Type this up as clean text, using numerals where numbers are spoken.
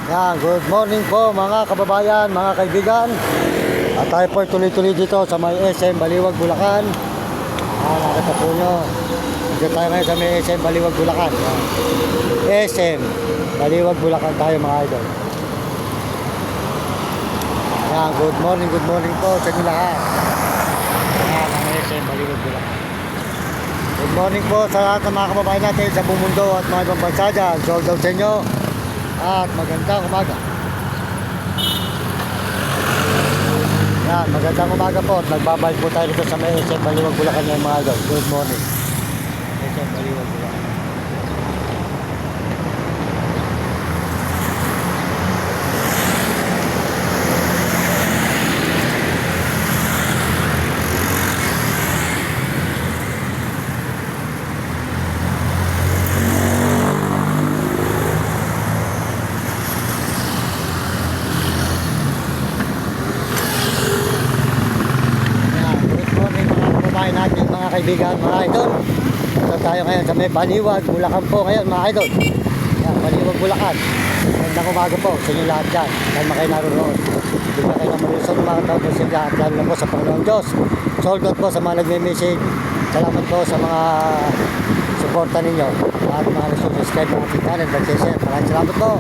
Yan, good morning po mga kababayan, mga kaibigan. At tayo po tuloy-tuloy dito sa may SM Baliwag, Bulacan. Nakita po nyo. Dito tayo ngayon sa may SM Baliwag, Bulacan. Yan. SM Baliwag, Bulacan tayo mga idol. Yan, good morning po sa inyo lahat. Yan, ang SM Baliwag, Bulacan. Good morning po sa lahat ng mga kababayan natin sa buong mundo at mga ibang bansa dyan. Shout out sa inyo. At magandang umaga. Yan, magandang umaga po. Nagbabalik po tayo dito sa may SM Baliwag, Bulacan ng mga idol. Good morning. SM Baliwag, Bulacan. Natin mga kaibigan, mga idol. Ito tayo ngayon sa may Baliwag, Bulacan po ngayon mga idol. Yan, Baliwag, Bulacan. Magandang umaga po sa inyo lahat dyan. Dahil kayo naroon. Hindi na kayo na malusog mga tao po sila at lalo na po sa Panginoon Diyos. Sold out po sa mga nagme-message. Salamat po sa mga suporta ninyo at mga nag-subscribe ng ating channel. Maraming salamat po.